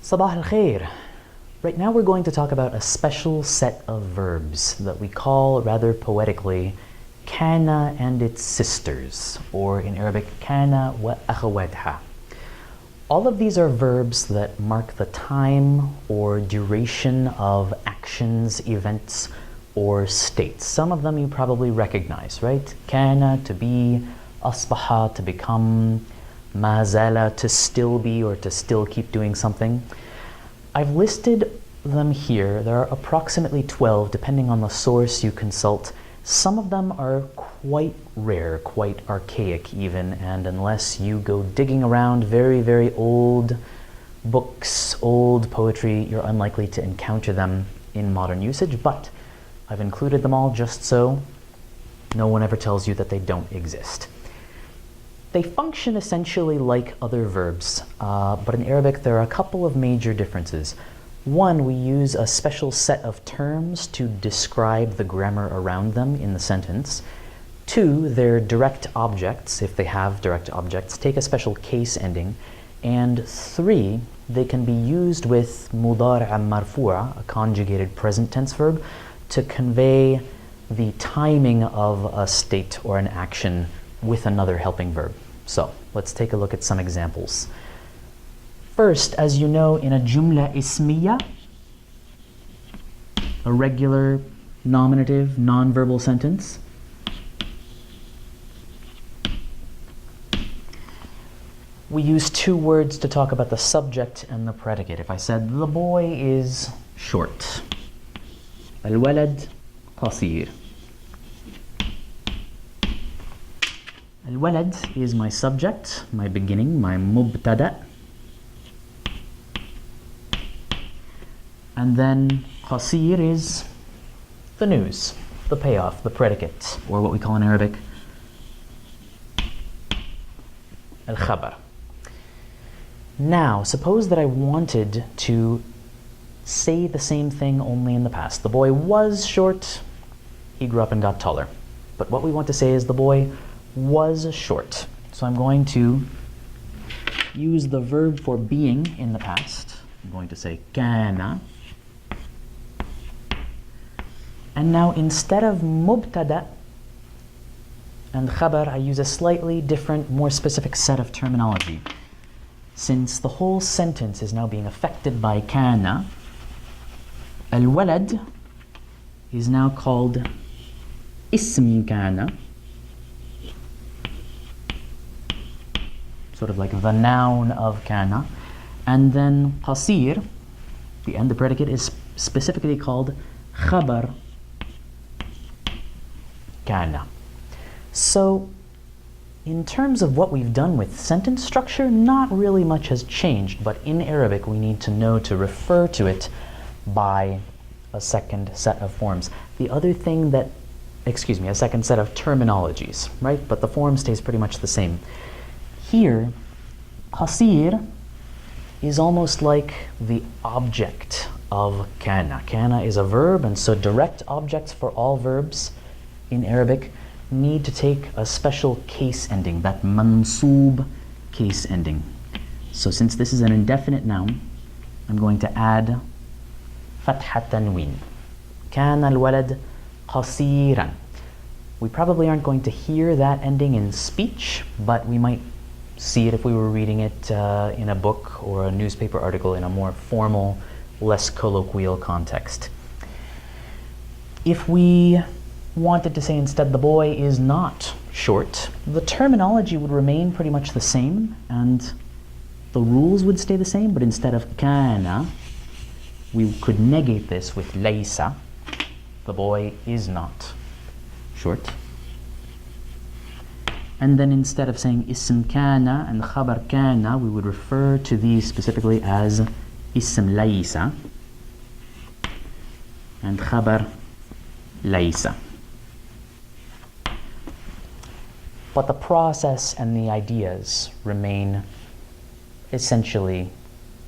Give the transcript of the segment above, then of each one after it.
Sabah al-khair. Right now we're going to talk about a special set of verbs that we call, rather poetically, Kaana and its sisters, or in Arabic, Kaana wa akhawatha. All of these are verbs that mark the time or duration of actions, events, or states. Some of them you probably recognize, right? Kaana, to be, asbaha, to become, mazala, to still be or to still keep doing something. I've listed them here. There are approximately 12, depending on the source you consult. Some of them are quite rare, quite archaic even, and unless you go digging around very, very old books, old poetry, you're unlikely to encounter them in modern usage, but I've included them all just so no one ever tells you that they don't exist. They function essentially like other verbs, but in Arabic there are a couple of major differences. One, we use a special set of terms to describe the grammar around them in the sentence. Two, their direct objects, if they have direct objects, take a special case ending. And three, they can be used with mudari'a marfu'a, a conjugated present tense verb, to convey the timing of a state or an action with another helping verb. So, let's take a look at some examples. First, as you know, in a jumla ismiya, a regular nominative, non-verbal sentence, we use two words to talk about the subject and the predicate. If I said, the boy is short, al-walad qasir. Al-walad is my subject, my beginning, my mubtada. And then qasir is the news, the payoff, the predicate, or what we call in Arabic al-khabar. Now, suppose that I wanted to say the same thing only in the past. The boy was short, he grew up and got taller. But what we want to say is the boy was short. So I'm going to use the verb for being in the past. I'm going to say kaana. And now instead of mubtada and khabar, I use a slightly different, more specific set of terminology. Since the whole sentence is now being affected by kaana, al-walad is now called ism kaana, sort of like the noun of kaana. And then qasir, the end, the predicate, is specifically called khabar Kaana. So, in terms of what we've done with sentence structure, not really much has changed, but in Arabic we need to know to refer to it by a second set of forms. The other thing that, a second set of terminologies, right? But the form stays pretty much the same. Here, qasir is almost like the object of kana. Kana is a verb, and so direct objects for all verbs in Arabic need to take a special case ending, that mansoob case ending. So since this is an indefinite noun, I'm going to add fatha tanween. Kana al-walad qasiran. We probably aren't going to hear that ending in speech, but we might see it if we were reading it in a book or a newspaper article in a more formal, less colloquial context. If we wanted to say instead the boy is not short, the terminology would remain pretty much the same and the rules would stay the same, but instead of kana, we could negate this with laysa. The boy is not short. And then instead of saying ism kana and khabar kana, we would refer to these specifically as ism laysa and khabar laysa. But the process and the ideas remain essentially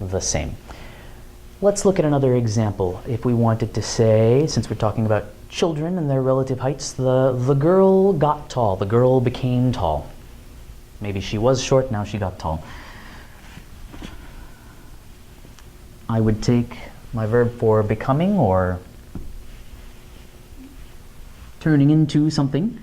the same. Let's look at another example. If we wanted to say, since we're talking about children and their relative heights, the girl got tall, the girl became tall. Maybe she was short, now she got tall. I would take my verb for becoming or turning into something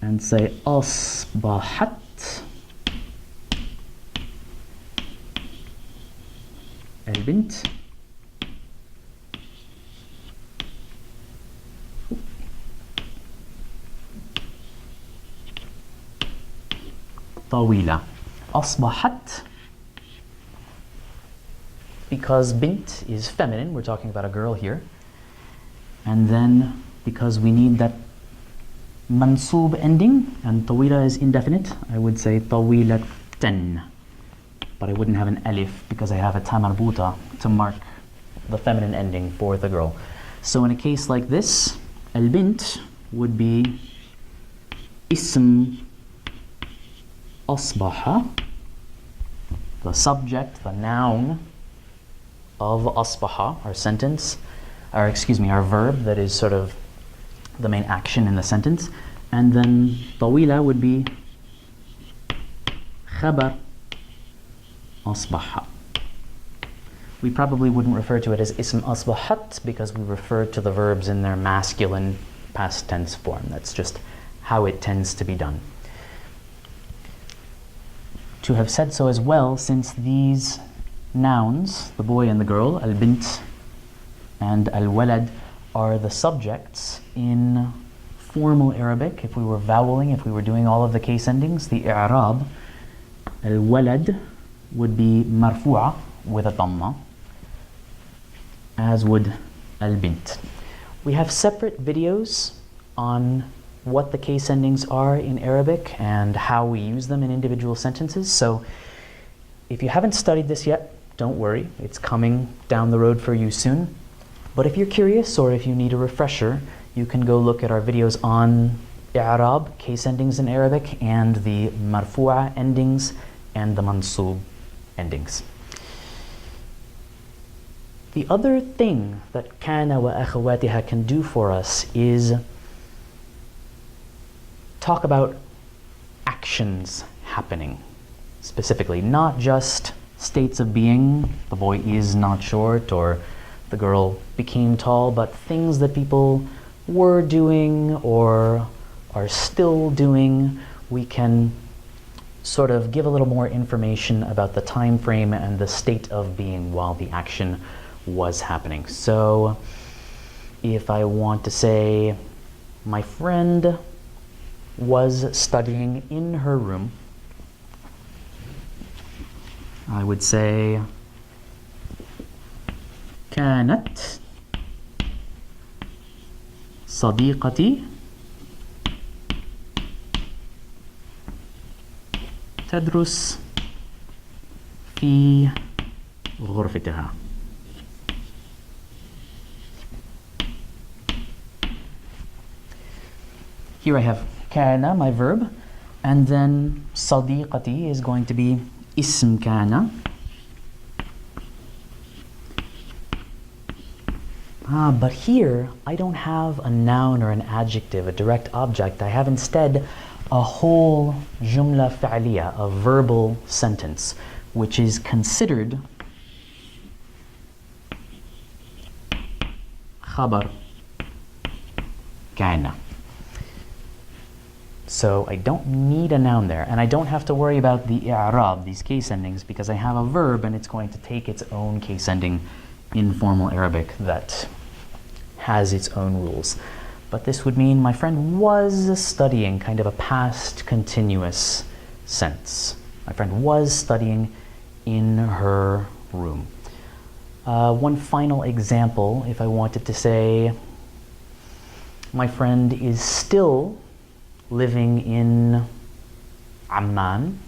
and say أصبحت البنت طويلة. أصبحت, because bint is feminine, we're talking about a girl here, and then because we need that mansoob ending and طويلة is indefinite, I would say طويلة, but I wouldn't have an alif because I have a ta marbuta to mark the feminine ending for the girl. So in a case like this, البنت would be اسم أصبح, the subject, the noun of أصبح, our sentence, our verb that is sort of the main action in the sentence. And then طويلة would be خبر أصبح. We probably wouldn't refer to it as اسم أصبحت because we refer to the verbs in their masculine past tense form. That's just how it tends to be done. To have said so as well, since these nouns, the boy and the girl, al-bint and al-walad, are the subjects in formal Arabic, if we were voweling, if we were doing all of the case endings, the i'rab, al-walad would be marfu'a with a dhamma, as would al-bint. We have separate videos on what the case endings are in Arabic and how we use them in individual sentences. So if you haven't studied this yet, don't worry, it's coming down the road for you soon. But if you're curious or if you need a refresher, you can go look at our videos on i'rab, case endings in Arabic, and the marfu'a endings and the mansoob endings. The other thing that kana wa akhawatiha can do for us is talk about actions happening specifically, not just states of being, the boy is not short or the girl became tall, but things that people were doing or are still doing. We can sort of give a little more information about the time frame and the state of being while the action was happening. So if I want to say my friend was studying in her room, I would say كانت صديقتي تدرس في غرفتها. Here I have كان, my verb, and then صديقتي is going to be اسم كان. But here I don't have a noun or an adjective, a direct object. I have instead a whole jumla فعلية, a verbal sentence, which is considered خبر كان. So I don't need a noun there, and I don't have to worry about the i'rab, these case endings, because I have a verb and it's going to take its own case ending in formal Arabic that has its own rules. But this would mean my friend was studying, kind of a past continuous sense. My friend was studying in her room. One final example, if I wanted to say my friend is still living in Amman,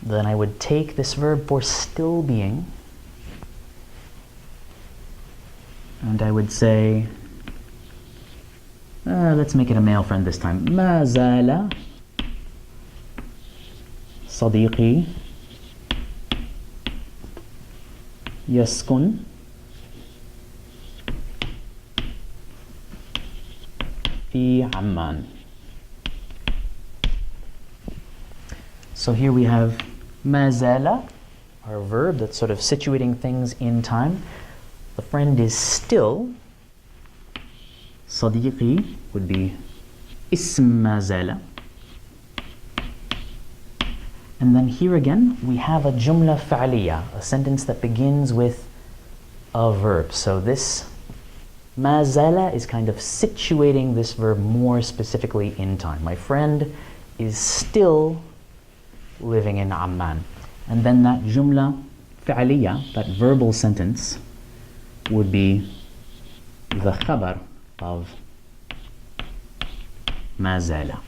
then I would take this verb for still being and I would say, let's make it a male friend this time. ما زال صديقي يسكن في عمان. So here we have ما زال, our verb that's sort of situating things in time. The friend is still. صديقي would be اسم ما زال. And then here again, we have a jumla fa'liya, a sentence that begins with a verb. So this ma zala is kind of situating this verb more specifically in time. My friend is still living in Amman. And then that jumla fa'liya, that verbal sentence, would be the khabar of ma zala.